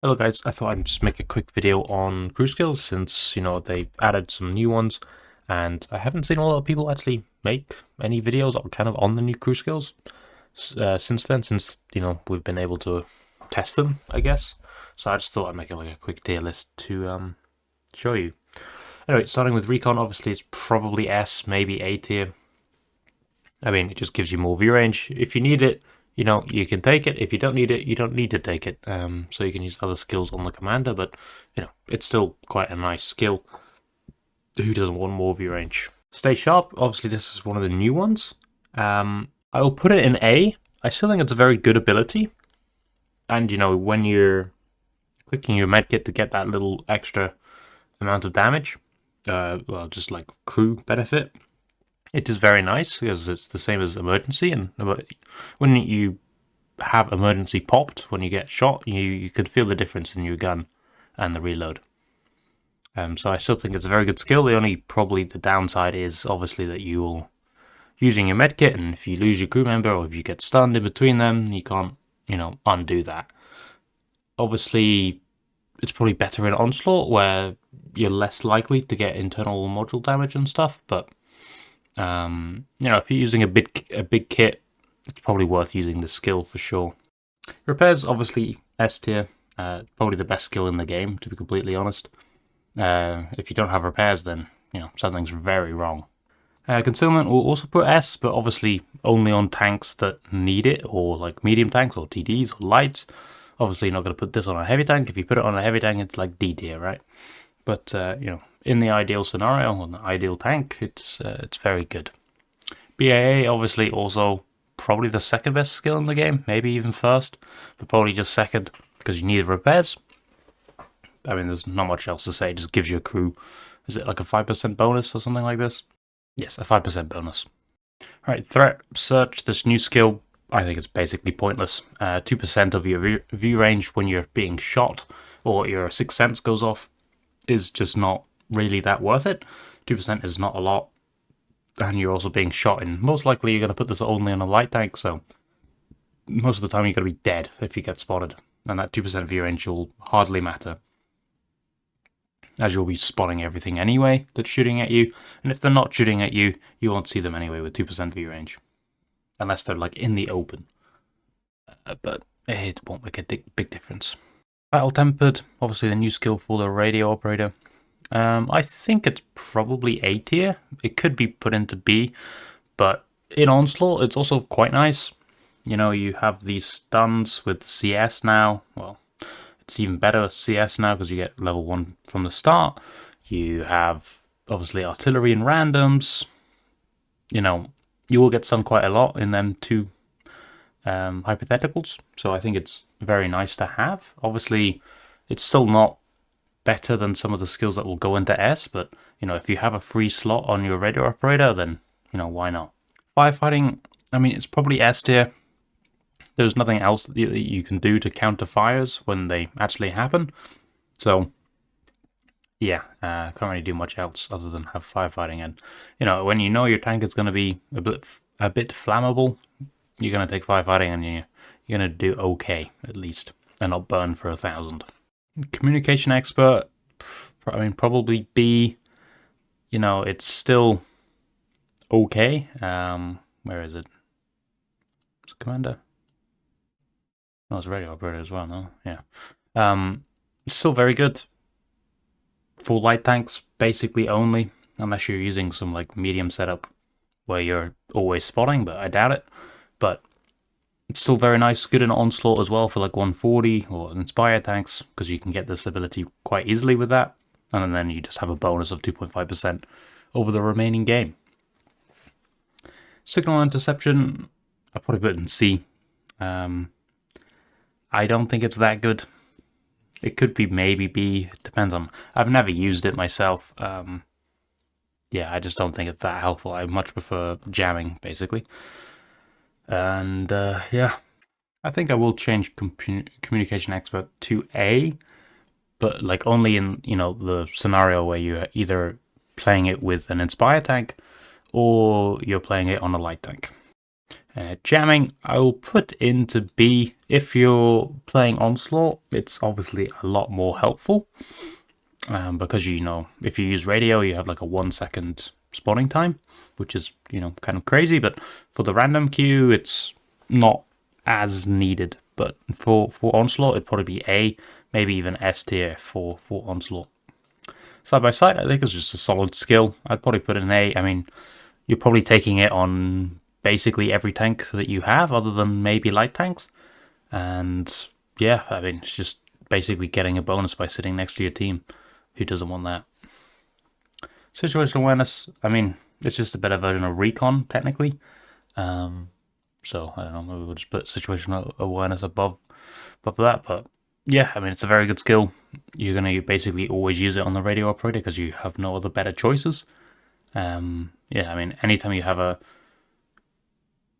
Hello guys, I thought I'd just make a quick video on crew skills since, they added some new ones and I haven't seen a lot of people actually make any videos kind of on the new crew skills since then, since, we've been able to test them, I guess. So I just thought I'd make like a quick tier list to show you. Anyway, starting with Recon, obviously it's probably S, maybe A tier. I mean, it just gives you more view range. If you need it, you can take it. If you don't need it, you don't need to take it. So you can use other skills on the commander, but, it's still quite a nice skill. Who doesn't want more view range? Stay sharp. Obviously, this is one of the new ones. I will put it in A. I still think it's a very good ability. And, when you're clicking your medkit to get that little extra amount of damage, well, just like crew benefit, it is very nice because it's the same as emergency, and when you have emergency popped when you get shot, you can feel the difference in your gun and the reload. So I still think it's a very good skill. Probably the downside is obviously that you're using your medkit, and if you lose your crew member or if you get stunned in between them, you can't undo that. Obviously, it's probably better in Onslaught where you're less likely to get internal module damage and stuff, but if you're using a big kit, it's probably worth using the skill for sure. Repairs, obviously S tier, probably the best skill in the game, to be completely honest. If you don't have repairs, then something's very wrong. Concealment will also put S, but obviously only on tanks that need it, or like medium tanks or TDs or lights. Obviously, you're not going to put this on a heavy tank. If you put it on a heavy tank, it's like D tier, right? But in the ideal scenario, on the ideal tank, it's very good. BAA, obviously, also probably the second best skill in the game, maybe even first, but probably just second because you need repairs. I mean, there's not much else to say. It just gives you a crew. Is it like a 5% bonus or something like this? Yes, a 5% bonus. Alright, threat search, this new skill, I think it's basically pointless. 2% of your view range when you're being shot or your sixth sense goes off is just not really that worth it. 2% is not a lot, and you're also being shot in. Most likely you're going to put this only on a light tank, so most of the time you're going to be dead if you get spotted, and that 2% view range will hardly matter, as you'll be spotting everything anyway that's shooting at you, and if they're not shooting at you, you won't see them anyway with 2% view range, unless they're like in the open. But it won't make a big difference. Battle Tempered, obviously the new skill for the radio operator. I think it's probably A tier. It could be put into B, but in Onslaught, it's also quite nice. You have these stuns with CS now. Well, it's even better with CS now because you get level 1 from the start. You have, obviously, artillery and randoms. You will get stunned quite a lot in them two hypotheticals, so I think it's very nice to have. Obviously, it's still not better than some of the skills that will go into S, but if you have a free slot on your radio operator, then why not? Firefighting, I mean, it's probably S tier. There's nothing else that you can do to counter fires when they actually happen, so yeah, can't really do much else other than have firefighting. And when your tank is going to be a bit flammable, you're going to take firefighting and you're going to do okay, at least, and not burn for 1,000. Communication expert, I mean, probably B. It's still okay. Where is it? It's commander. No, it's radio operator as well, no? Yeah. It's still very good. For light tanks, basically only, unless you're using some like medium setup where you're always spotting, but I doubt it. But it's still very nice, good in Onslaught as well for like 140 or Inspire tanks, because you can get this ability quite easily with that, and then you just have a bonus of 2.5% over the remaining game. Signal interception, I probably put it in C. I don't think it's that good. It could be maybe B, it depends on, I've never used it myself. Yeah, I just don't think it's that helpful. I much prefer jamming, basically. And yeah, I think I will change communication expert to A, but like only in the scenario where you're either playing it with an Inspire tank or you're playing it on a light tank. Jamming, I will put into B. If you're playing Onslaught, it's obviously a lot more helpful. Because if you use radio, you have like a 1 second spawning time, which is kind of crazy. But for the random queue, it's not as needed. But for Onslaught, it'd probably be A, maybe even S tier for Onslaught. Side by side, I think it's just a solid skill. I'd probably put it in A. I mean, you're probably taking it on basically every tank that you have, other than maybe light tanks. And yeah, I mean, it's just basically getting a bonus by sitting next to your team. Who doesn't want that? Situational awareness, I mean, it's just a better version of recon, technically. So, I don't know, maybe we'll just put situational awareness above that. But yeah, I mean, it's a very good skill. You're going to basically always use it on the radio operator because you have no other better choices. Yeah, I mean, anytime you have a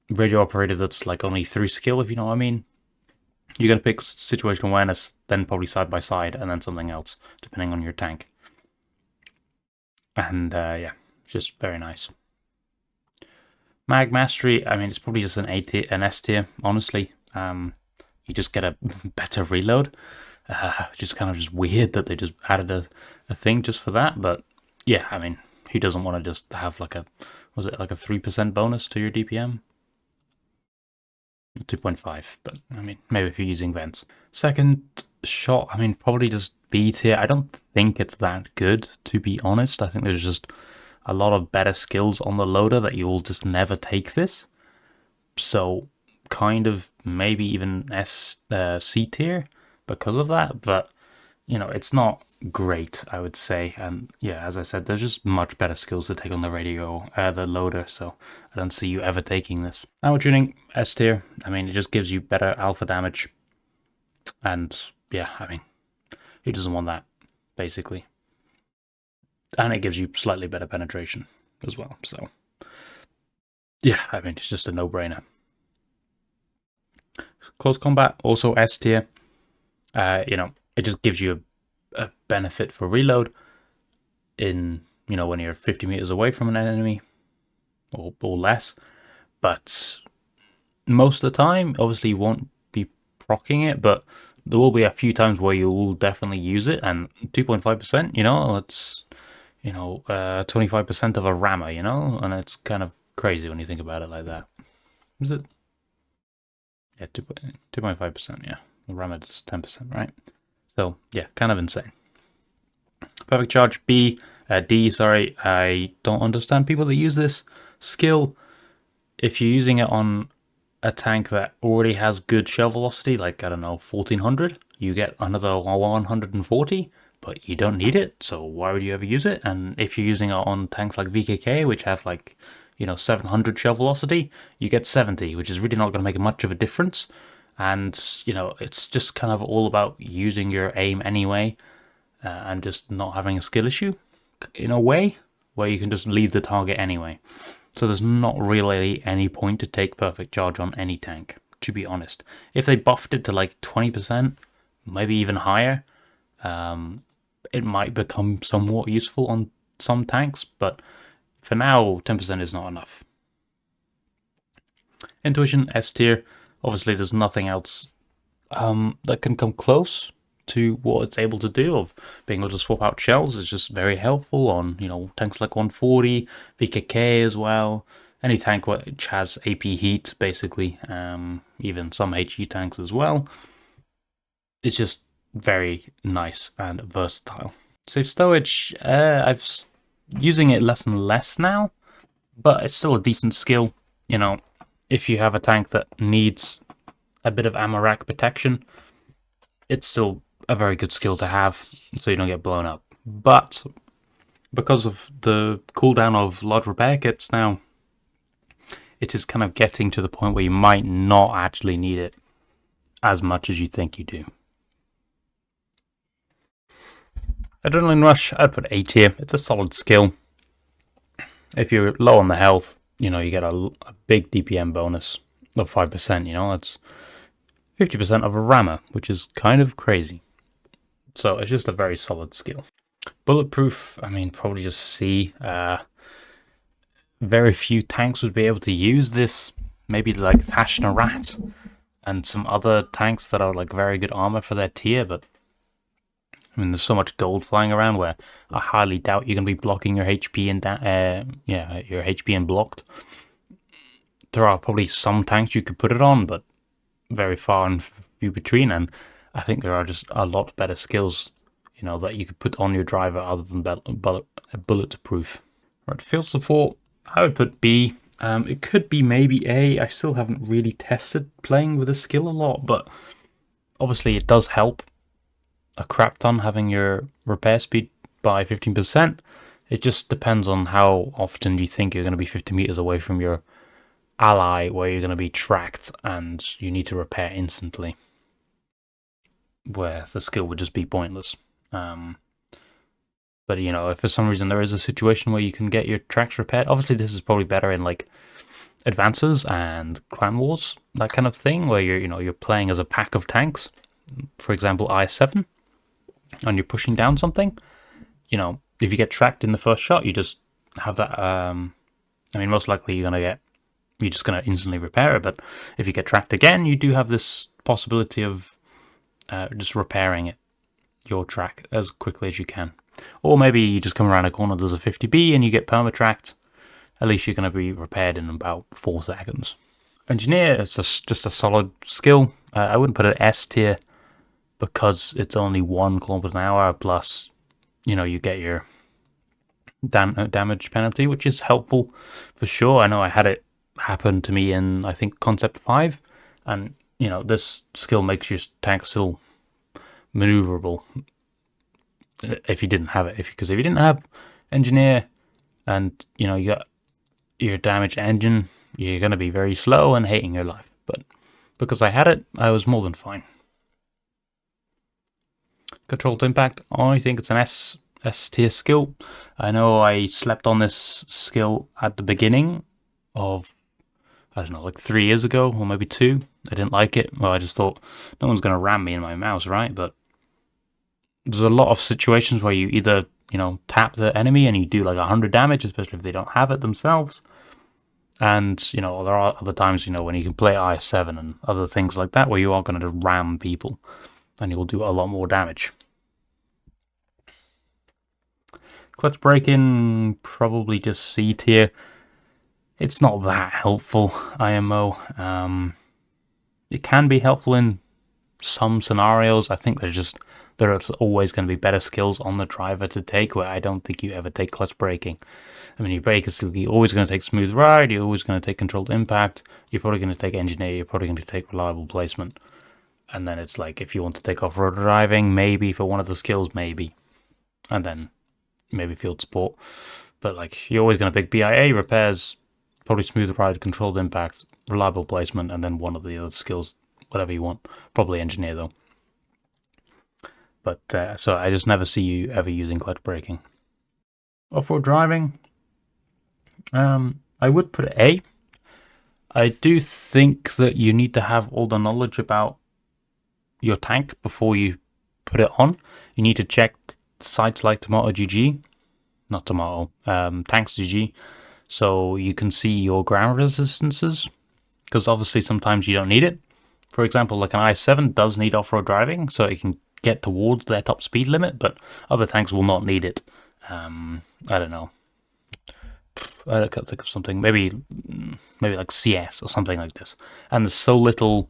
radio operator that's like only 3 skill, if you know what I mean, you're going to pick situational awareness, then probably side by side, and then something else, depending on your tank. And yeah, it's just very nice. Mag Mastery, I mean, it's probably just an S tier, honestly. You just get a better reload. Just kind of just weird that they just added a thing just for that. But yeah, I mean, who doesn't want to just have like was it like a 3% bonus to your DPM? 2.5, but I mean, maybe if you're using vents. Second shot, I mean, probably just B tier. I don't think it's that good, to be honest. I think there's just a lot of better skills on the loader that you'll just never take this. So kind of maybe even C tier because of that, but it's not great, I would say. And yeah, as I said, there's just much better skills to take on the radio, the loader, so I don't see you ever taking this. Armor tuning, S tier. I mean, it just gives you better alpha damage, and yeah, I mean, who doesn't want that, basically? And it gives you slightly better penetration as well, so yeah, I mean, it's just a no-brainer. Close combat, also S tier. It just gives you a benefit for reload in, when you're 50 meters away from an enemy or less. But most of the time, obviously, you won't be proccing it, but there will be a few times where you will definitely use it. And 2.5%, it's 25% of a rammer, and it's kind of crazy when you think about it like that. Is it? Yeah, 2.5%, yeah. The rammer is 10%, right? So, yeah, kind of insane. Perfect charge, D, sorry. I don't understand people that use this skill. If you're using it on a tank that already has good shell velocity, like, I don't know, 1400, you get another 140, but you don't need it, so why would you ever use it? And if you're using it on tanks like VKK, which have like, 700 shell velocity, you get 70, which is really not going to make much of a difference. And, it's just kind of all about using your aim anyway, and just not having a skill issue, in a way, where you can just leave the target anyway. So there's not really any point to take perfect charge on any tank, to be honest. If they buffed it to like 20%, maybe even higher, it might become somewhat useful on some tanks, but for now, 10% is not enough. Intuition, S tier. Obviously, there's nothing else that can come close to what it's able to do of being able to swap out shells. Is just very helpful on, tanks like 140, VKK as well. Any tank which has AP heat, basically, even some HE tanks as well. It's just very nice and versatile. Safe stowage, I've using it less and less now, but it's still a decent skill. If you have a tank that needs a bit of ammo rack protection, it's still a very good skill to have, so you don't get blown up. But because of the cooldown of large repair kits now, it is kind of getting to the point where you might not actually need it as much as you think you do. Adrenaline Rush, I'd put A tier. It's a solid skill. If you're low on the health, you get a big DPM bonus of 5%, that's 50% of a rammer, which is kind of crazy. So it's just a very solid skill. Bulletproof, I mean, probably just C. Very few tanks would be able to use this. Maybe like Thashna Rat. and some other tanks that are like very good armor for their tier, but I mean, there's so much gold flying around where I highly doubt you're going to be blocking your HP and your HP and blocked. There are probably some tanks you could put it on, but very far and few between. And I think there are just a lot better skills, that you could put on your driver other than bulletproof. Right, field support, I would put B. It could be maybe A. I still haven't really tested playing with the skill a lot, but obviously it does help a crap ton having your repair speed by 15%. It just depends on how often you think you're going to be 50 meters away from your ally where you're going to be tracked and you need to repair instantly, where the skill would just be pointless. But if for some reason there is a situation where you can get your tracks repaired, obviously this is probably better in like advances and clan wars, that kind of thing, where you're playing as a pack of tanks. For example, I7, and you're pushing down something. If you get tracked in the first shot, you just have that. Most likely you're just gonna instantly repair it. But if you get tracked again, you do have this possibility of just repairing your track as quickly as you can. Or maybe you just come around a corner, there's a 50B, and you get perma-tracked. At least you're going to be repaired in about 4 seconds. Engineer, it's just a solid skill. I wouldn't put it S tier because it's only 1 kilometer an hour, plus, you get your damage penalty, which is helpful for sure. I know I had it happen to me in, I think, Concept 5, and, this skill makes your tank still maneuverable if you didn't have it. Because if you didn't have engineer and you got your damaged engine, you're going to be very slow and hating your life. But because I had it, I was more than fine. Controlled impact, I think it's an S tier skill. I know I slept on this skill at the beginning of, I don't know, like 3 years ago, or maybe 2. I didn't like it. Well, I just thought, no one's going to ram me in my mouse, right? But there's a lot of situations where you either, tap the enemy and you do like 100 damage, especially if they don't have it themselves. And, there are other times, when you can play I7 and other things like that, where you are going to ram people and you'll do a lot more damage. Clutch break-in, probably just C tier. It's not that helpful, IMO. It can be helpful in some scenarios. I think there's always going to be better skills on the driver to take, where I don't think you ever take clutch braking. You're basically always going to take smooth ride, you're always going to take controlled impact, you're probably going to take engineer, you're probably going to take reliable placement. And then it's like, if you want to take off-road driving, maybe for one of the skills, maybe. And then maybe field support. But like, you're always going to pick BIA, repairs, probably smooth ride, controlled impact, reliable placement, and then one of the other skills, whatever you want. Probably engineer though. But so I just never see you ever using clutch braking. Off-road driving, I would put A. I do think that you need to have all the knowledge about your tank before you put it on. You need to check sites like Tanks GG, so you can see your ground resistances, because obviously sometimes you don't need it. For example, like an i7 does need off-road driving, so it can get towards their top speed limit, but other tanks will not need it. I don't know. I can't think of something. Maybe like CS or something like this. And there's so little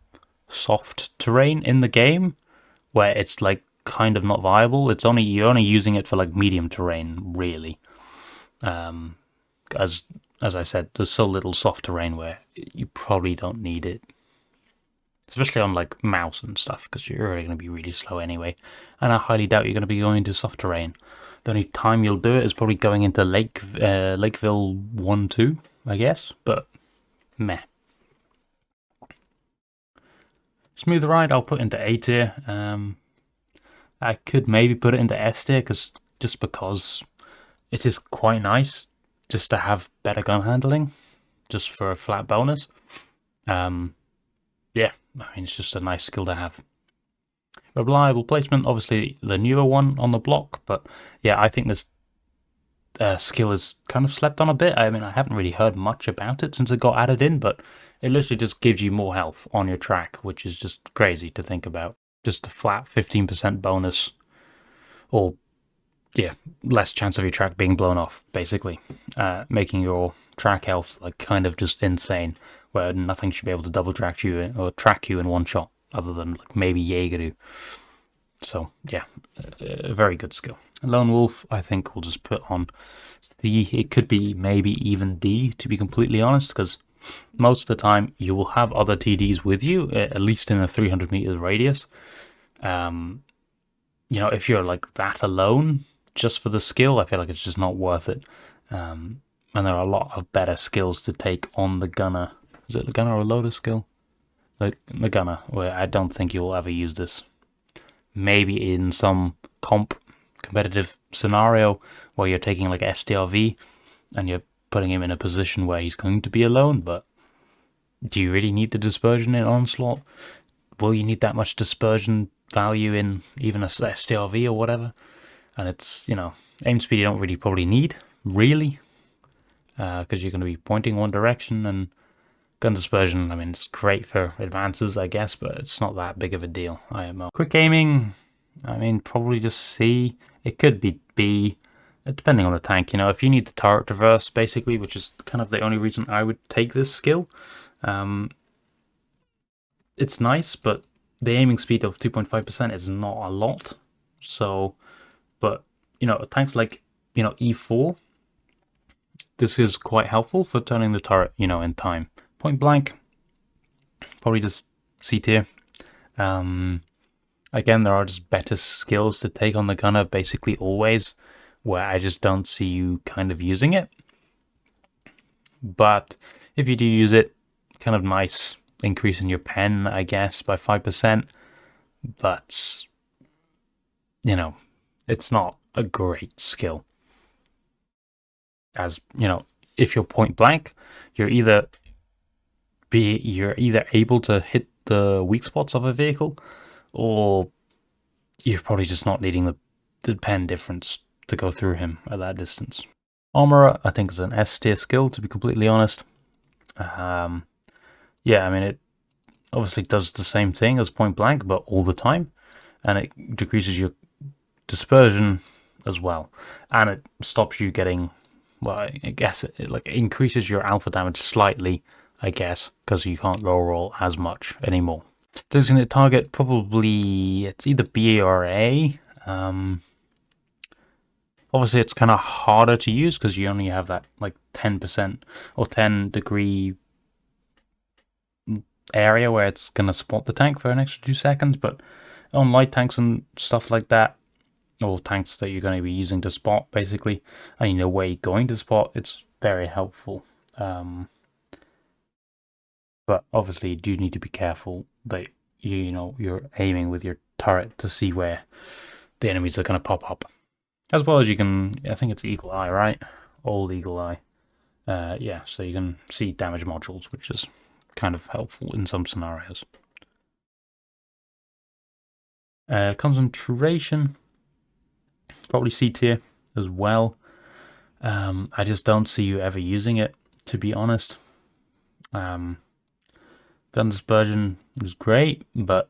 soft terrain in the game where it's like kind of not viable. You're only using it for like medium terrain, really. As I said, there's so little soft terrain where you probably don't need it. Especially on like mouse and stuff, because you're already going to be really slow anyway. And I highly doubt you're going to be going into soft terrain. The only time you'll do it is probably going into Lakeville 1-2, I guess. But meh. Smooth ride, I'll put into A tier. I could maybe put it into S tier, just because it is quite nice just to have better gun handling, just for a flat bonus. Yeah, it's just a nice skill to have. Reliable placement, obviously the newer one on the block, but yeah, I think this skill is kind of slept on a bit. I haven't really heard much about it since it got added in, but it literally just gives you more health on your track, which is just crazy to think about. Just a flat 15% bonus, or yeah, less chance of your track being blown off, basically, making your track health like kind of just insane, where nothing should be able to double track you or track you in one shot, other than like maybe Jaeger. So yeah, a very good skill. Lone Wolf, I think we'll just put on C. It could be maybe even D, to be completely honest, because most of the time you will have other TDs with you, at least in a 300 meters radius. If you're like that alone, just for the skill, I feel like it's just not worth it. And there are a lot of better skills to take on the gunner. Is it the gunner or loader skill? The gunner, where I don't think you'll ever use this. Maybe in some competitive scenario where you're taking like STRV and you're putting him in a position where he's going to be alone, but do you really need the dispersion in Onslaught? Will you need that much dispersion value in even a STRV or whatever? And it's, aim speed you don't really probably need, really, because you're going to be pointing one direction, and gun dispersion, I mean, it's great for advances, I guess, but it's not that big of a deal, IMO. Quick aiming, I mean, probably just C. It could be B, depending on the tank. If you need the turret traverse, basically, which is kind of the only reason I would take this skill, it's nice, but the aiming speed of 2.5% is not a lot. So, but, tanks like, E4, this is quite helpful for turning the turret, in time. Point blank, probably just C tier. Again, there are just better skills to take on the gunner, basically always, where I just don't see you kind of using it. But if you do use it, kind of nice increase in your pen, I guess, by 5%. But, it's not a great skill. As, if you're point blank, you're either able to hit the weak spots of a vehicle, or you're probably just not needing the pen difference to go through him at that distance. Armorer, I think, is an S tier skill, to be completely honest. Yeah, I mean, it obviously does the same thing as point blank, but all the time, and it decreases your dispersion as well, and it stops you getting, well, I guess it like increases your alpha damage slightly, I guess, because you can't low roll as much anymore. Designated target, probably it's either B or A. Obviously, it's kind of harder to use because you only have that like 10% or 10 degree area where it's going to spot the tank for an extra 2 seconds. But on light tanks and stuff like that, or tanks that you're going to be using to spot, basically, and you know where you're going to spot, it's very helpful. But obviously, you do need to be careful that you're aiming with your turret to see where the enemies are going to pop up. As well as you can, I think it's Eagle Eye, right? All Eagle Eye. Yeah, so you can see damage modules, which is kind of helpful in some scenarios. Concentration, probably C tier as well. I just don't see you ever using it, to be honest. Gun dispersion is great, but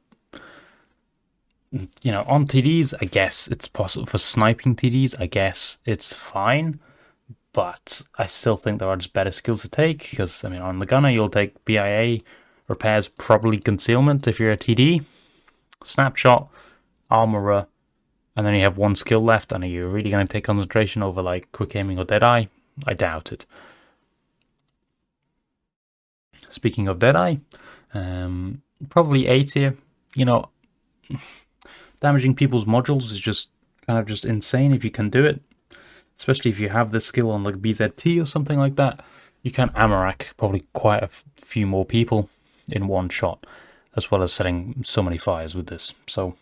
on TDs, I guess it's possible. For sniping TDs, I guess it's fine, but I still think there are just better skills to take, because, I mean, on the gunner, you'll take BIA, repairs, probably concealment if you're a TD, snapshot, armorer, and then you have one skill left, and are you really going to take concentration over, like, quick aiming or Deadeye? I doubt it. Speaking of Deadeye, probably A tier. Damaging people's modules is just kind of just insane if you can do it. Especially if you have this skill on like BZT or something like that. You can ammo-rack probably quite a few more people in one shot, as well as setting so many fires with this. So,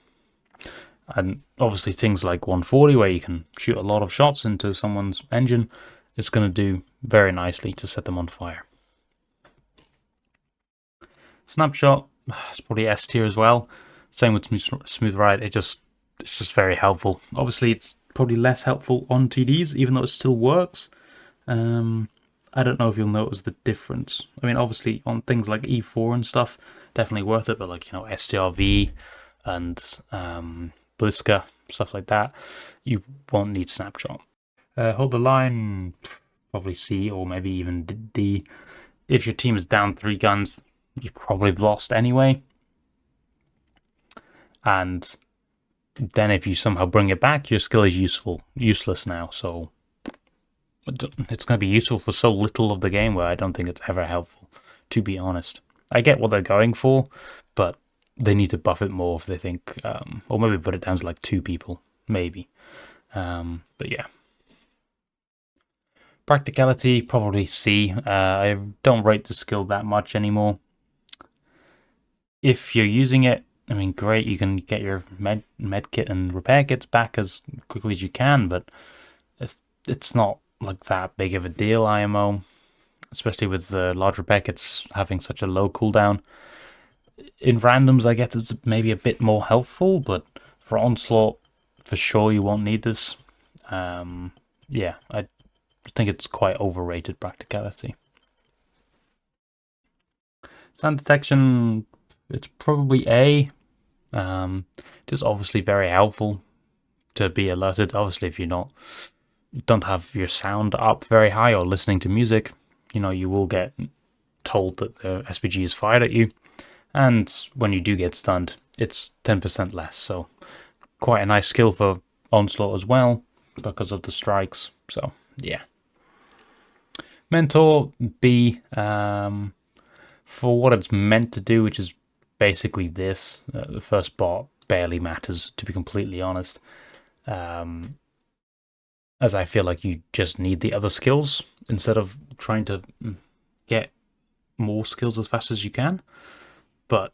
and obviously things like 140, where you can shoot a lot of shots into someone's engine, is going to do very nicely to set them on fire. Snapshot, it's probably S tier as well. Same with Smooth Ride, it's just very helpful. Obviously, it's probably less helpful on TDs, even though it still works. I don't know if you'll notice the difference. I mean, obviously on things like E4 and stuff, definitely worth it, but like, you know, STRV and Bliska, stuff like that, you won't need snapshot. Hold the line, probably C or maybe even D. If your team is down 3 guns, you probably lost anyway. And then if you somehow bring it back, your skill is useless now. So it's going to be useful for so little of the game where I don't think it's ever helpful, to be honest. I get what they're going for, but they need to buff it more if they think, or maybe put it down to like 2 people, maybe. But yeah. Practicality, probably C. I don't rate the skill that much anymore. If you're using it, I mean, great, you can get your med kit and repair kits back as quickly as you can, but if it's not like that big of a deal, IMO, especially with the large repair kits having such a low cooldown. In randoms, I guess it's maybe a bit more helpful, but for Onslaught, for sure you won't need this. Yeah, I think it's quite overrated practicality. Sound detection, it's probably A. It is obviously very helpful to be alerted. Obviously, if you don't have your sound up very high or listening to music, you know, you will get told that the SPG is fired at you. And when you do get stunned, it's 10% less. So quite a nice skill for Onslaught as well because of the strikes. So yeah. Mentor B, for what it's meant to do, which is basically this. The first bot barely matters, to be completely honest. As I feel like you just need the other skills instead of trying to get more skills as fast as you can. But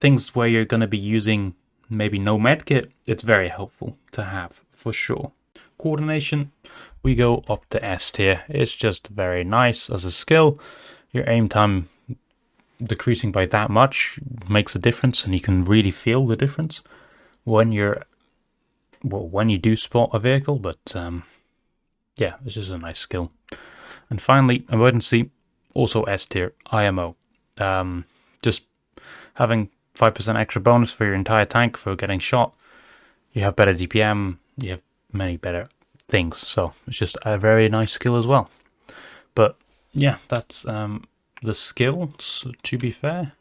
things where you're going to be using maybe no medkit, it's very helpful to have for sure. Coordination, we go up to S tier. It's just very nice as a skill. Your aim time decreasing by that much makes a difference, and you can really feel the difference when you do spot a vehicle. But yeah, it's just a nice skill. And finally, emergency, also S tier, IMO. Just having 5% extra bonus for your entire tank for getting shot. You have better DPM, you have many better things, so it's just a very nice skill as well. But yeah, that's the skills, to be fair.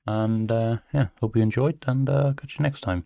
And yeah, hope you enjoyed, and catch you next time.